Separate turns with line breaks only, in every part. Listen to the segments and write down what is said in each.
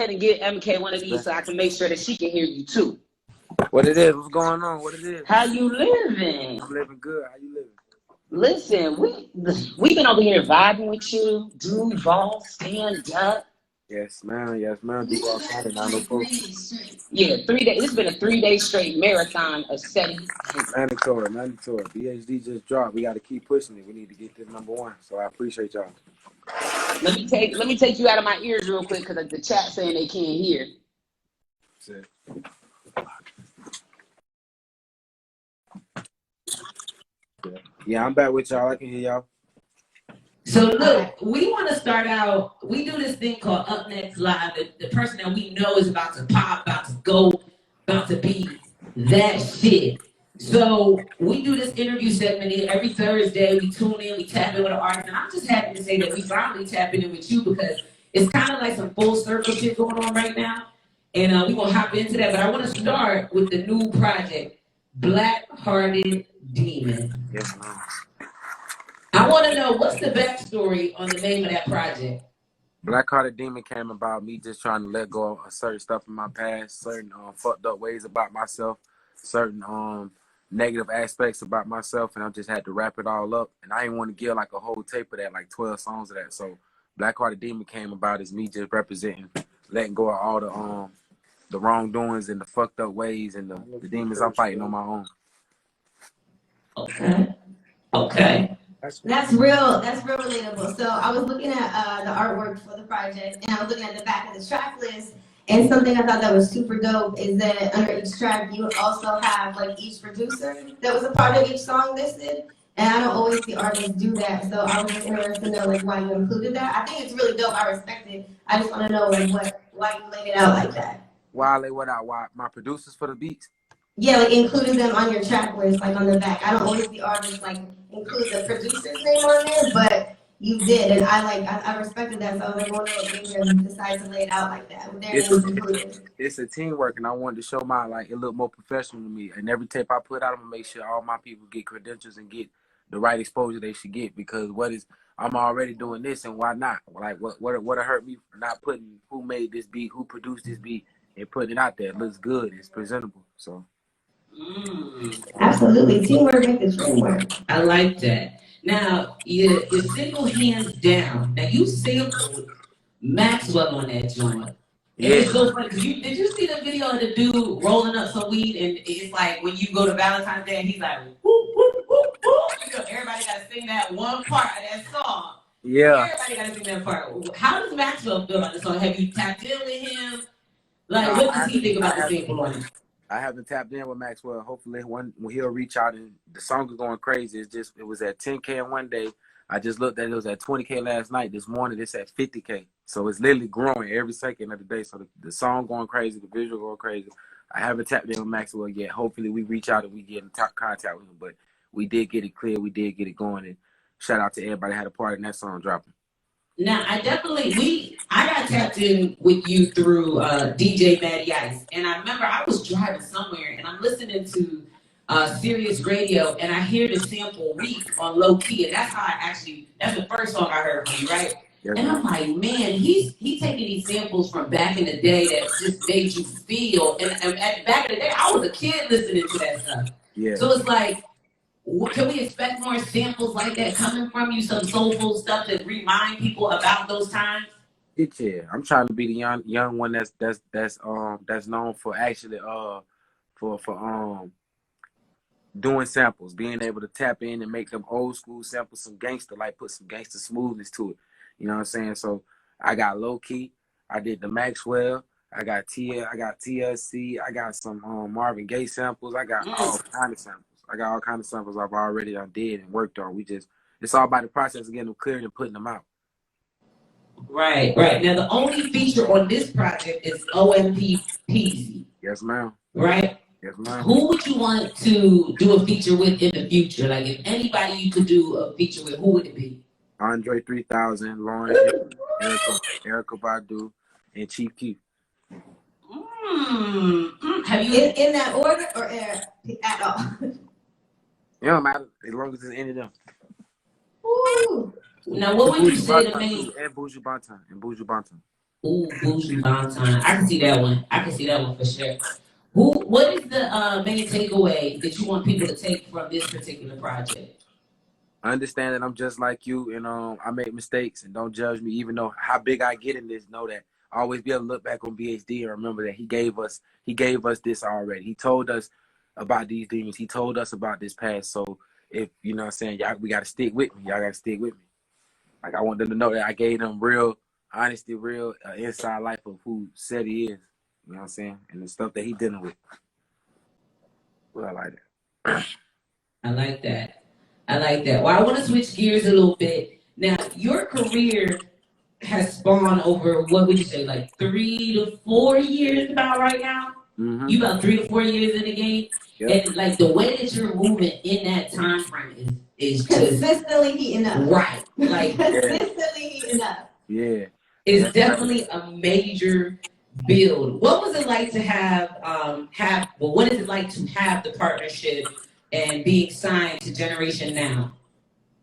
ahead and get MK one of these so I can make sure that she can hear you too.
What it is? What's going on? What it is?
How you living?
I'm living good. How you living?
Listen, we been over here vibing with you. Duval, stand up.
Yes, ma'am. Yes, ma'am. Duval County, 904.
Yeah, 3 days. It's been a 3-day straight marathon of Seddy.
Mandatory. BHD just dropped. We got to keep pushing it. We need to get this #1. So I appreciate y'all.
Let me take you out of my ears real quick because the chat saying they can't hear.
Yeah, I'm back with y'all. I can hear y'all.
So look, we want to start out, we do this thing called Up Next Live. The person that we know is about to pop, about to go, about to be that shit. So we do this interview segment every Thursday. We tune in, we tap in with an artist. And I'm just happy to say that we finally tapping in with you because it's kind of like some full circle shit going on right now. And we're going to hop into that. But I want to start with the new project, Black-Hearted Demon.
Yes, ma'am.
I want to know, what's the backstory on the name of that project?
Black-Hearted Demon came about me just trying to let go of certain stuff in my past, certain fucked up ways about myself, certain negative aspects about myself, and I just had to wrap it all up. And I didn't want to give like a whole tape of that, like 12 songs of that. So Black-Hearted Demon came about as me just representing, letting go of all the wrongdoings and the fucked up ways and the demons I'm fighting on my own.
Okay.
That's real relatable. So I was looking at the artwork for the project, and I was looking at the back of the track list, and something I thought that was super dope is that under each track you also have like each producer that was a part of each song listed, and I don't always see artists do that, so I was just interested to know like why you included that. I think it's really dope. I respect it. I just want to know like why you laid it out like that.
Why I lay what out? Why my producers for the beats?
Yeah, like including them on your track list, like on the back. I don't always see artists like include the producer's name on there, but you did, and I respected that. So I was like, well, no, maybe decide to lay it out like that with their names included.
It's a teamwork, and I wanted to show my it look more professional to me. And every tape I put out, I'm gonna make sure all my people get credentials and get the right exposure they should get. Because I'm already doing this, and why not? Like what hurt me for not putting who made this beat, who produced this beat, and putting it out there. It looks good, it's presentable. So.
Absolutely, teamwork makes the dream work.
I like that. Now, your single Hands Down. Now, you sampled Maxwell on that joint. Yeah. It's so funny. Did you see the video of the dude rolling up some weed? And it's like when you go to Valentine's Day and he's like, whoop, whoop, whoop, whoop. You know, everybody got to sing that one part of that song.
Yeah.
Everybody got to sing that part. How does Maxwell feel about the song? Have you tapped in with him? Like, what does he think about the sample on it?
I haven't tapped in with Maxwell. Hopefully when he'll reach out, and the song is going crazy. It was at 10K in one day. I just looked at it was at 20K last night. This morning it's at 50K. So it's literally growing every second of the day. So the song going crazy, the visual going crazy. I haven't tapped in with Maxwell yet. Hopefully we reach out and we get in contact with him. But we did get it clear. We did get it going. And shout out to everybody that had a part in that song dropping.
Now, I got tapped in with you through DJ Matty Ice. And I remember I was driving somewhere and I'm listening to Sirius Radio and I hear the sample Weak on Low Key. And that's that's the first song I heard from you, right? Yes, and I'm like, man, he's taking these samples from back in the day that just made you feel. And back in the day, I was a kid listening to that stuff. Yeah. So it's like, can we expect more samples like that coming from you? Some soulful stuff that remind people about those times?
Yeah, I'm trying to be the young one that's known for actually for doing samples, being able to tap in and make them old school samples, some gangster, like put some gangster smoothness to it. You know what I'm saying? So I got Low Key, I did the Maxwell, I got TLC, I got some Marvin Gaye samples, I got all kind of samples. I got all kinds of samples I've already did and worked on. It's all about the process of getting them cleared and putting them out.
Right. Now, the only feature on this project is OMP Peasy.
Yes, ma'am.
Right?
Yes, ma'am.
Who would you want to do a feature with in the future? Like, if anybody you could do a feature with, who would it be?
Andre 3000, Lauren, Erykah Badu, and Chief Keef.
Have you in that order or at all?
It don't matter as long as it's any of them.
Ooh.
Now, what would you say to me?
And Buju Banton.
Ooh, Bougie Valentine. I can see that one. I can see that one for sure. What is the main takeaway that you want people to take from this particular project?
Understand that I'm just like you, and I make mistakes, and don't judge me. Even though how big I get in this, know that I always be able to look back on BHD and remember that he gave us this already. He told us about these demons. He told us about this past. So if you know what I'm saying, y'all, we gotta stick with me. Y'all gotta stick with me. Like I want them to know that I gave them real honesty, real inside life of who Seddy is. You know what I'm saying, and the stuff that he dealing with. Well, I like that.
I like that. I like that. Well, I want to switch gears a little bit. Now, your career has spawned over, what would you say, like 3 to 4 years about right now?
Mm-hmm.
You about 3 to 4 years in the game? Yep. And like the way that you're moving in that time frame is just
consistently heating up.
Right. Like
consistently heating up.
Yeah.
It's definitely a major build. What was it like to what is it like to have the partnership and being signed to Generation Now?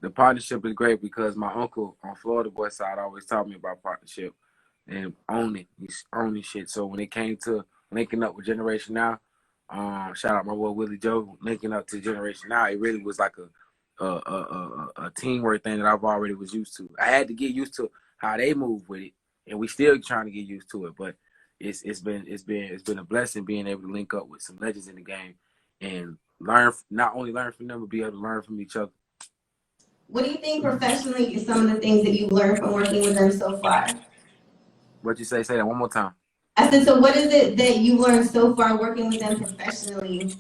The partnership is great because my uncle on Florida boy side always taught me about partnership and owning. He's owning shit. So when it came to linking up with Generation Now, shout out my boy Willie Joe, linking up to Generation Now, it really was like a teamwork thing that I've already was used to. I had to get used to how they move with it, and we still trying to get used to it. But it's been a blessing being able to link up with some legends in the game and not only learn from them, but be able to learn from each other.
What do you think professionally is some of the things that you've learned from working with them so far?
What you say? Say that one more time.
I said, so what is it that you learned so far working with them professionally?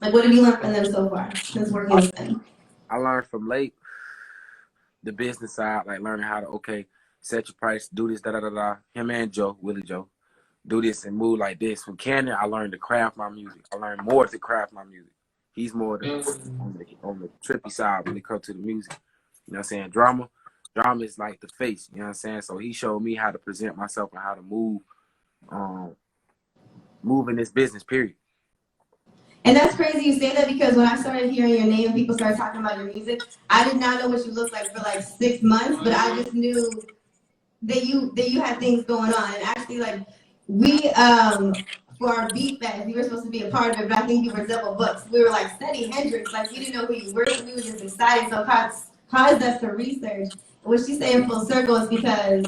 Like, what have you learned from them so far since working with them?
I learned from late the business side, like learning how to, set your price, do this, da-da-da-da. Him and Willie Joe, do this and move like this. From Cannon, I learned to craft my music. I learned more to craft my music. He's more on the trippy side when it comes to the music. You know what I'm saying? Drama is like the face. You know what I'm saying? So he showed me how to present myself and how to move in this business, period.
And that's crazy you say that because when I started hearing your name and people started talking about your music, I did not know what you looked like for like 6 months, but I just knew that you had things going on. And actually, like, we for our beat fest, we were supposed to be a part of it, but I think you were double booked. We were like Seddy, Hendrix, like we didn't know who you were, so we were just excited. So it caused us to research. What she's saying full circle is because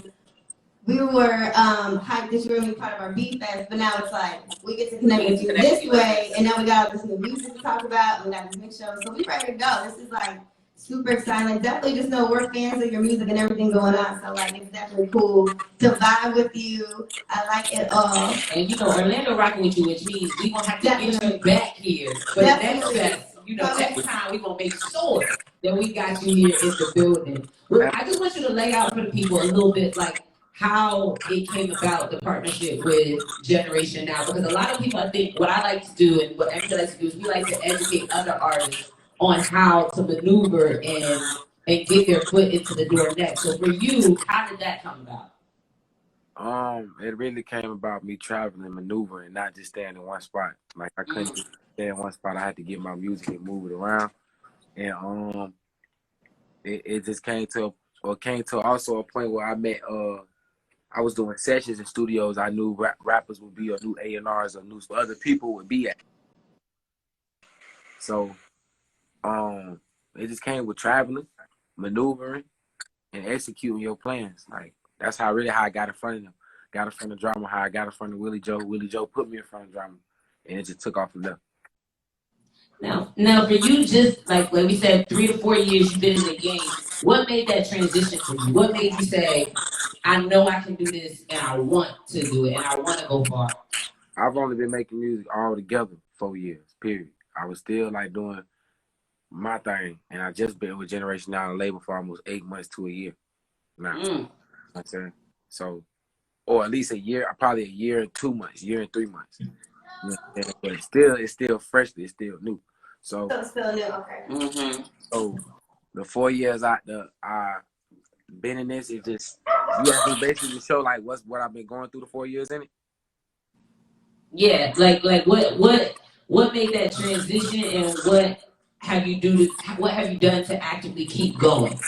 we were hyped that you were going to be part of our beat fest, but now it's like we get to connect with you this way, and now we got all this new music to talk about, and we got this mix show, so we ready to go. This is like super exciting. Like, definitely just know we're fans of your music and everything going on, so like it's definitely cool to vibe with you. I like it all.
And you know, Orlando rocking with you, which means we gonna have to get you back here for the next fest. You know, next time we gonna make sure that we got you here in the building. I just want you to lay out for the people a little bit like how it came about, the partnership with Generation Now, because a lot of people, I think, what I like to do and what everybody likes to do is we like to educate other artists on how to maneuver and get their foot into the door next. So for you, how did that come about?
It really came about me traveling and maneuvering, not just staying in one spot. Like I couldn't just stay in one spot. I had to get my music and move it around. And it just came to also a point where I met I was doing sessions in studios I knew rappers would be, or new A&Rs, or new other people would be at. So it just came with traveling, maneuvering, and executing your plans. Like that's how I got in front of them. Got in front of drama, how I got in front of Willie Joe. Willie Joe put me in front of drama, and it just took off from there.
Now for you, just like we said, 3 to 4 years you've been in the game. What made that transition for you? What made you say, I know I can do this, and I want to do it, and I want to go far?
I've only been making music all together 4 years, period. I was still like doing my thing, and I just been with Generation Now on label for almost 8 months to a year now. You know what I'm saying? So, or at least a year, probably a year and 2 months, year and 3 months. You know, but it's still fresh, it's still new. So
still new, okay.
So the 4 years I been in this, it just you have to basically show like what I've been going through the 4 years in it.
Yeah, like what made that transition, and what have you done to actively keep going?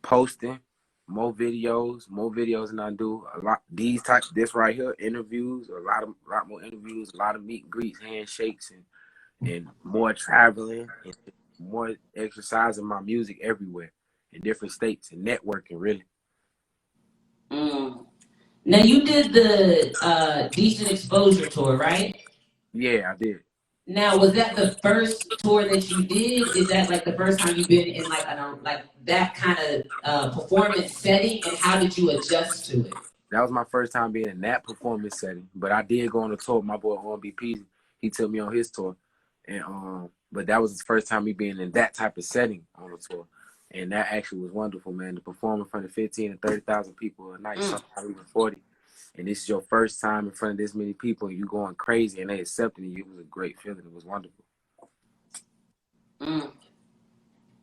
Posting more videos than I do. A lot this right here, interviews, a lot more interviews, a lot of meet and greets, handshakes, and more traveling and more exercising my music everywhere in different states and networking really.
Now you did the Decent Exposure tour, right?
Yeah, I did.
Now, was that the first tour that you did? Is that like the first time you've been in like that kind of performance setting? And how did you adjust to it?
That was my first time being in that performance setting. But I did go on a tour with my boy BP. He took me on his tour. And but that was his first time me being in that type of setting on a tour. And that actually was wonderful, man. To perform in front of 15 and 30,000 people a night, sometimes even 40. And this is your first time in front of this many people and you going crazy and they accepting you. It was a great feeling. It was wonderful.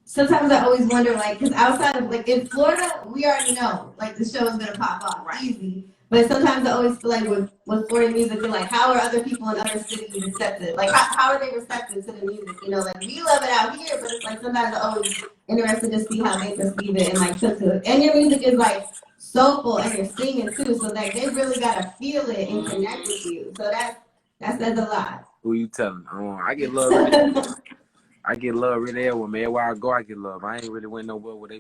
Sometimes I always wonder, like, because outside of, like, in Florida, we already know, like, the show is going to pop off easy. But sometimes I always feel like with Florida music, you're like, how are other people in other cities receptive? Like, how are they receptive to the music? You know, like, we love it out here, but it's like sometimes I'm always interested to see how they perceive it and, like, took to it. And your music is, like, soulful and you're singing, too. So, like, they really got to feel it and connect with you. So that says a lot.
Who you telling? I get love. I get love really everywhere, man. Everywhere I go, I get love. I ain't really went nowhere where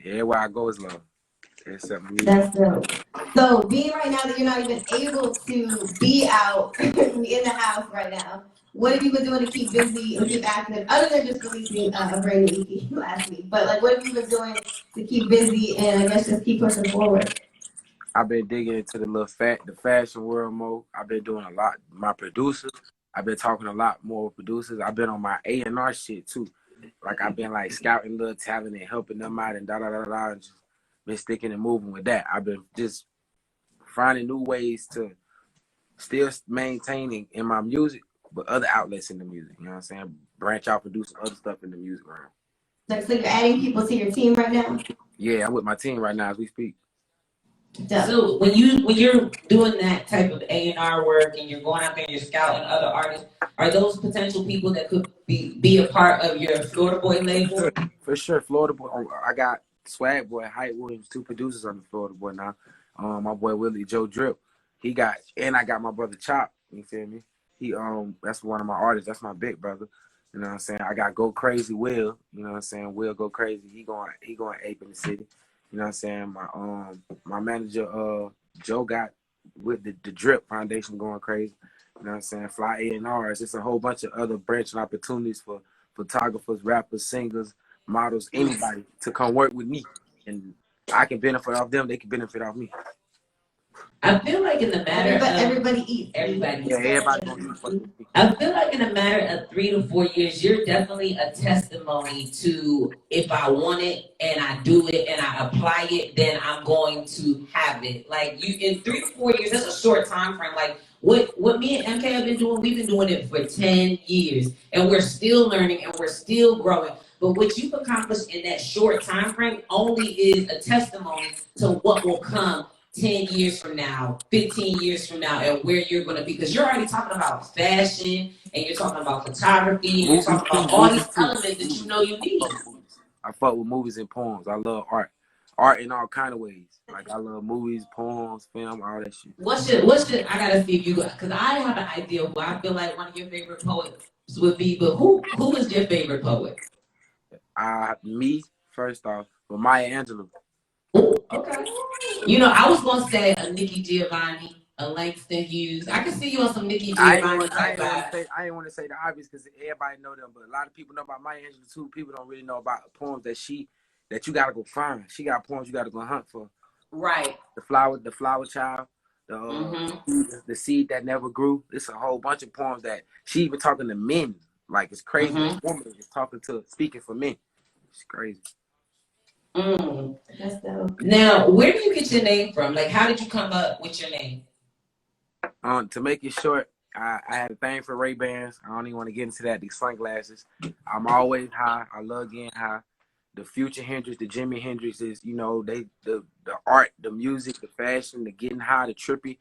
everywhere I go is love.
That's dope. So being right now that you're not even able to be out in the house right now, what have you been doing to keep busy and keep active, other than just releasing a brand new EP last week? But like, what have you been doing to keep busy and I guess just keep pushing forward?
I've been digging into the fashion world more. I've been doing a lot. My producers, I've been talking a lot more with producers. I've been on my A&R shit too. Like I've been like scouting little talent and helping them out and and just been sticking and moving with that. I've been just finding new ways to still maintaining in my music, but other outlets in the music. You know what I'm saying? Branch out, produce other stuff in the music realm.
So you're adding people to your team right now?
Yeah, I'm with my team right now as we speak.
So when you're doing that type of A&R work and you're going out there and you're scouting other artists, are those potential people that could be a part of your Florida Boy label?
For sure, Florida Boy. I got Swag Boy, Hype Williams, 2 producers on the Florida Boy now. My boy Willie Joe Drip. I got my brother Chop. You feel me? That's one of my artists. That's my big brother. You know what I'm saying? I got Go Crazy Will. You know what I'm saying? Will Go Crazy. He going ape in the city. You know what I'm saying? My manager Joe got with the Drip Foundation going crazy. You know what I'm saying? Fly A&R. It's just a whole bunch of other branching opportunities for photographers, rappers, singers, models, anybody to come work with me. And I can benefit off them. They can benefit off me.
I feel like in the matter of
everybody eats.
Yeah, everybody gonna eat for me.
I feel like in a matter of 3 to 4 years, you're definitely a testimony to if I want it and I do it and I apply it, then I'm going to have it. Like you in 3 to 4 years, that's a short time frame. Like what me and MK have been doing, we've been doing it for 10 years and we're still learning and we're still growing. But what you've accomplished in that short time frame only is a testimony to what will come 10 years from now, 15 years from now, and where you're going to be. Because you're already talking about fashion, and you're talking about photography, and you're talking about all these elements that you know you need.
I fuck with movies and poems. I love art. Art in all kind of ways. Like, I love movies, poems, film, all that shit.
What's your I got to see if you, because I have an idea who I feel like one of your favorite poets would be, but who is your favorite poet?
Me, first off, but Maya Angelou.
Okay. You know, I was gonna say a Nikki Giovanni, a Langston Hughes. I can see you on some Nikki Giovanni type vibe.
I didn't want to say the obvious because everybody know them, but a lot of people know about Maya Angelou too. People don't really know about poems that you gotta go find. She got poems you gotta go hunt for.
Right.
The flower child, the seed that never grew. It's a whole bunch of poems that she even talking to men. Like it's crazy. A woman is speaking for men. It's crazy.
That's dope.
Now, where do you get your name from? Like, how did you come up with your name?
To make it short, I had a thing for Ray-Bans. I don't even want to get into that. These sunglasses. I'm always high. I love getting high. The Future Hendrix, the Jimi Hendrix is, you know, the art, the music, the fashion, the getting high, the trippy.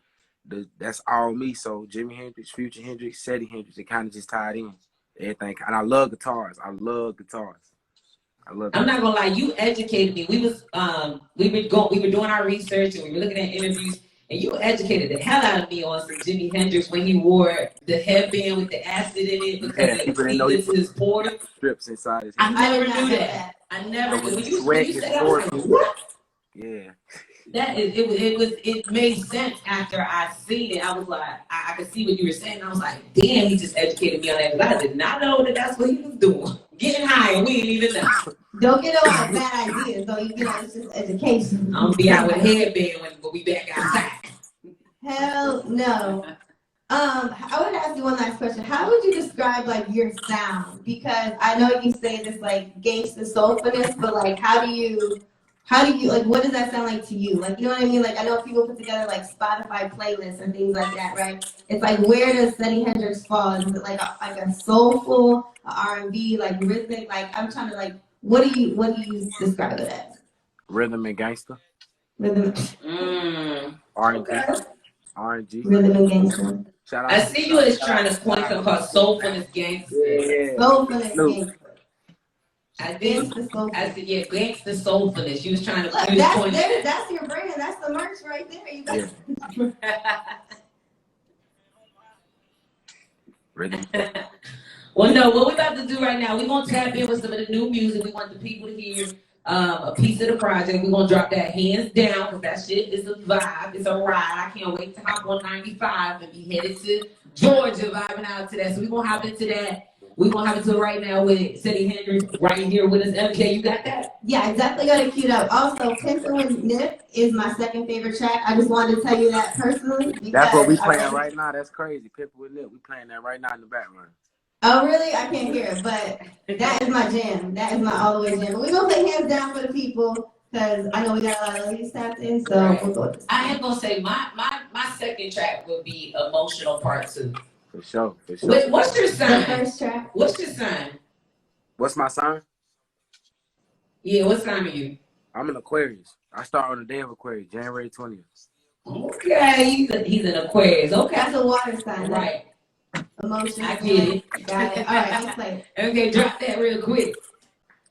That's all me. So Jimi Hendrix, Future Hendrix, Seddy Hendrix, it kind of just tied in. Everything. And I love guitars. I love
I'm
that.
not gonna lie, you educated me. We were doing our research and we were looking at interviews, and you educated the hell out of me on some Jimi Hendrix when he wore the headband with the acid in it because it
people didn't know
weakens his pores.
strips inside his
I
head.
never
did not
knew
know
that. I never
So
knew.
when
When
you
you
sweat,
said
his
that, I was
pores.
like, what?
Yeah.
That is, it made sense after I seen it. I was like, I could see what you were saying. I was like, damn, he just educated me on that because I did not know that that's what he was doing. Getting high and we didn't even know.
Don't get a lot of bad ideas, though. It's just education.
I'm gonna be out with a headband when we back outside.
Hell no. I would ask you one last question. How would you describe like your sound? Because I know you say this like gangsta soulfulness, but like how do you like what does that sound like to you? Like you know what I mean? Like I know people put together like Spotify playlists and things like that, right? It's like where does Seddy Hendrix fall? Is it like a soulful, R&B, like rhythmic? Like I'm trying to like what do you describe it as?
Rhythm and gangster.
Rhythm.
R&G.
Okay.
R&G.
Rhythm and gangster.
Shout out.
I see you as trying to point something called soulfulness gangster.
Yeah.
Soulfulness gangster.
I did. I said, yeah, gangster soulfulness. You was trying to
Look,
point
that's your brand. That's the merch right there. You got
Rhythm.
Well, no, what we're about to do right now, we're going to tap in with some of the new music. We want the people to hear a piece of the project. We're going to drop that hands down because that shit is a vibe. It's a ride. I can't wait to hop on 95 and be headed to Georgia vibing out to that. So we're going to hop into that. We're going to hop into it right now with Seddy Hendrix right here with us. MK, you got that?
Yeah, I definitely got it queued up. Also, Pencil and Nip is my second favorite track. I just wanted to tell you that personally.
That's what we playing right now. That's crazy. Pippa with Nip. We playing that right now in the background.
Oh, really? I can't hear it, but that is my jam. That is my all the way jam. But we're going to play hands down for the people because I know we got a lot of ladies tapped in, so
Right.
we'll go with this.
I am going to say my second track would be Emotional Part 2.
For sure.
Wait, what's your
The
sign?
first track.
What's your sign?
What's my sign?
Yeah, what sign are you?
I'm an Aquarius. I start on the day of Aquarius, January 20th.
Okay, he's an Aquarius. Okay.
That's a water sign.
Right.
Emotions.
I get it.
Got it. All right, let's play it.
Okay, drop that real quick.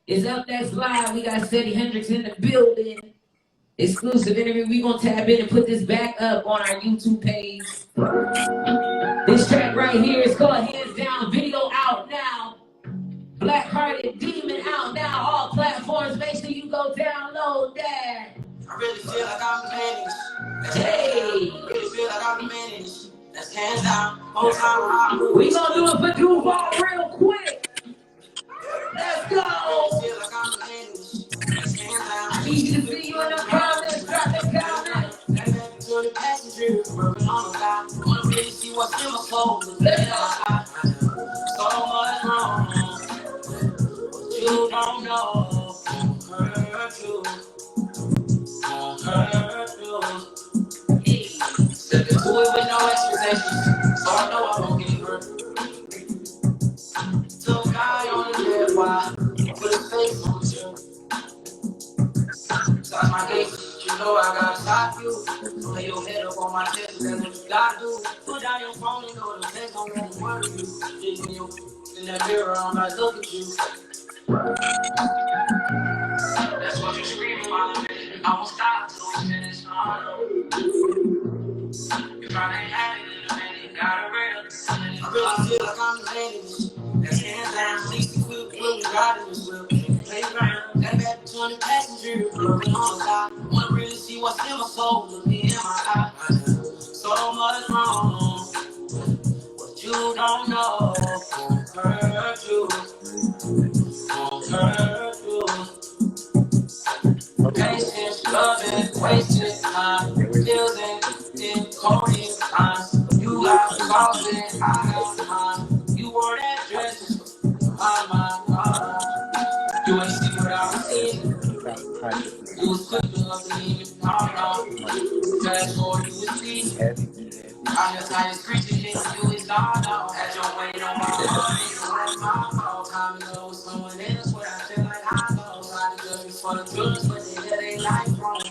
It's up next live. We got Seddy Hendrix in the building. Exclusive interview. We gonna tap in and put this back up on our YouTube page. This track right here is called Hands Down. Video out now. Black Hearted Demon out now. All platforms. Make sure you go download that.
I really feel like I'm managed.
Hey.
I really feel like I'm managed. That's hands down. Whole time
We gonna do it for Duval real quick. Let's go.
I really feel like I'm managed. That's hands down.
I need you to see you in the comments. Drop the comments.
That baby to the passenger, working on the side. Wanna really see what's in my soul.
Let's go.
So much wrong. What you don't know won't hurt you. Won't hurt you.
Hey.
Step into it with no expectations, so I know I won't get hurt. Took a guy on the red wire, put his face on the shirt. Touch my gate, you know I gotta stop you. Lay your head up on my chest, that's what you gotta do. Put down your phone and go to text, don't let it worry you. In that mirror, I'm not looking at you. That's what you're screaming, my baby. I won't stop till we finish. If I ain't had it in a minute, gotta real. I really feel like I'm managed. That's hands down, least equipped, when we riding this whip. Playground, that back between the passenger, looking on the side. Wanna really see what's in my soul, look me in my eyes. So much wrong. What you don't know won't hurt you. Won't hurt you. Patience, loving, wasting time, building in coding times. You got the sauce, I got mine. You wore that dress, my. You ain't see what I was seeing. You was quick to love me, no. Fast forward, you was speeding. I'm the tightest creature, you is gone now. Had your weight on my heart, ain't my fault. Time to go with someone else, where I feel like I know. I judge you for the goods, but they like wrong.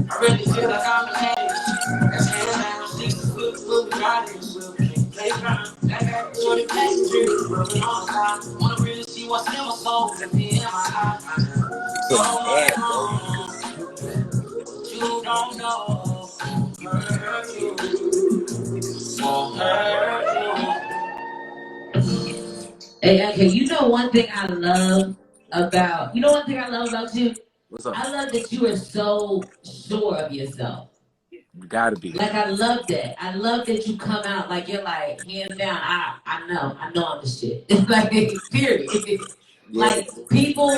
I really feel like I'm managed. That's hands down, six foot, riding this whip. Playground, that back to the passenger, working on the side. Wanna really see what a simple soul to be in my eye. You don't know. You hurt you. Won't hurt you.
Hey, okay, you know one thing I love about you?
What's up?
I love that you are so sure of yourself.
You gotta be.
Like I love that. I love that you come out like you're like hands down. I know I'm the shit. Like period. Like people,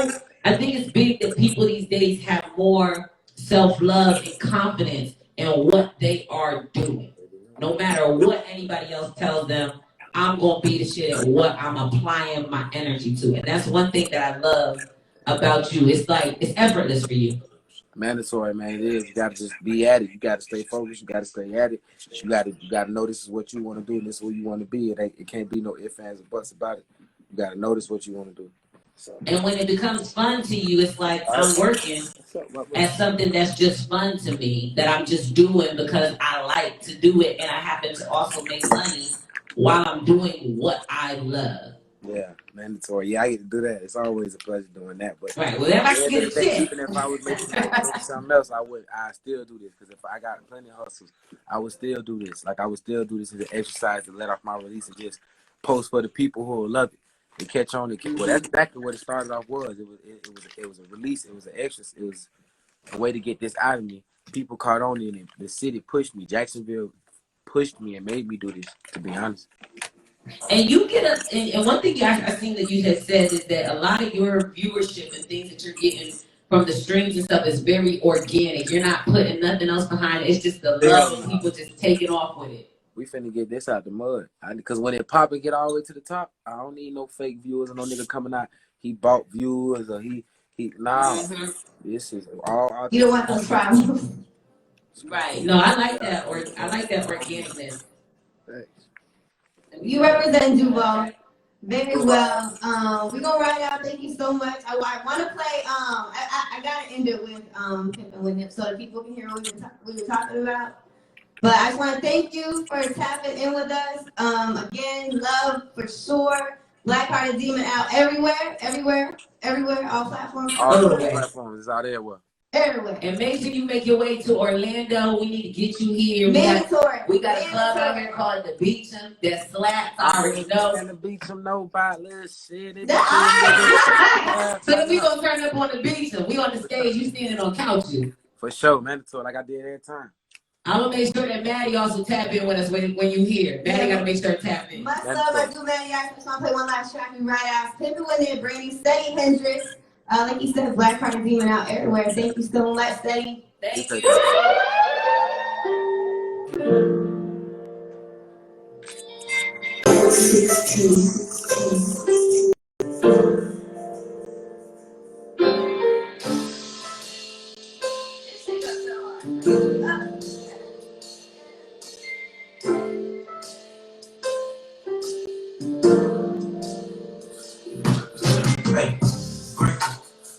I think it's big that people these days have more self-love and confidence in what they are doing. No matter what anybody else tells them, I'm gonna be the shit at what I'm applying my energy to. And that's one thing that I love about you. It's like it's effortless for you.
Mandatory, man. It is. You gotta just be at it. You gotta stay focused. You gotta stay at it. You gotta know this is what you want to do and this is who you want to be. It can't be no ifs, ands, or buts about it. You gotta notice what you want to do. So.
And when it becomes fun to you, it's like I'm working at something that's just fun to me, that I'm just doing because I like to do it, and I happen to also make money while I'm doing what I love.
Yeah, mandatory. Yeah, I get to do that. It's always a pleasure doing that. But
right, well, if I can get a check.
Even if I was making something else, I still do this. Because if I got plenty of hustles, I would still do this. Like, I would still do this as an exercise to let off my release and just post for the people who will love it and catch on. Well, that's exactly what it started off was. It was a release. It was an exercise. It was a way to get this out of me. People caught on in it. The city pushed me. Jacksonville pushed me and made me do this, to be honest.
And you get and one thing I've seen that you had said is that a lot of your viewership and things that you're getting from the streams and stuff is very organic. You're not putting nothing else behind it. It's just the love of people just taking off with it.
We finna get this out the mud. Because when it pop and get all the way to the top, I don't need no fake viewers or no nigga coming out. He bought viewers or he nah. This is all out.
You don't want those problems.
Right. No, I like that. I like that organicness.
Thanks.
You represent Duval very well. We're gonna ride out. Thank you so much. I want to play. I gotta end it with Pimpin' with Nip so that people can hear what we were talking about. But I just want to thank you for tapping in with us. Again, love for sure. Black Hearted Demon out everywhere, all platforms.
All platforms is out everywhere.
Everywhere.
And make sure you make your way to Orlando. We need to get you here.
Mandatory.
We got a club out here called the Beecham that slaps. I already know.
And the Beecham know about little shit.
So then we gonna turn up on the Beecham. We on the stage. You standing on couches.
For sure, mandatory, like I did every time.
I'm gonna make sure that Maddie also tap in with us when you hear. Maddie gotta make sure to tap in.
Much love, I do, Maddie. I just want to play one last track and right out. Pimpin' with Nip, Brittany, Seddy, Hendrix. Like you said, Black Hearted Demon out everywhere. Thank you so much, Seddy.
Thank you.
16.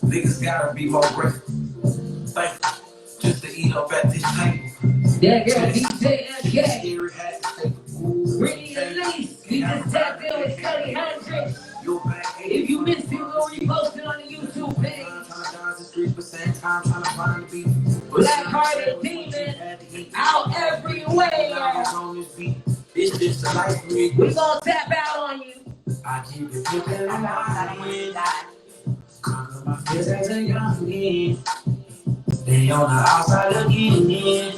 Niggas gotta be more grateful. Thankful just to eat up at this table.
Yeah, girl, DJ MK.
Here had to take
Brittany Elyse. We just tapped in with Cuddy Hendrix. If you missed it, we'll repost it on the YouTube page. Black Hearted Demon out everywhere.
It's just a life for me.
We gonna tap out on you.
I keep it flipping alive. Conquer my fears as a young kid. They on the outside again.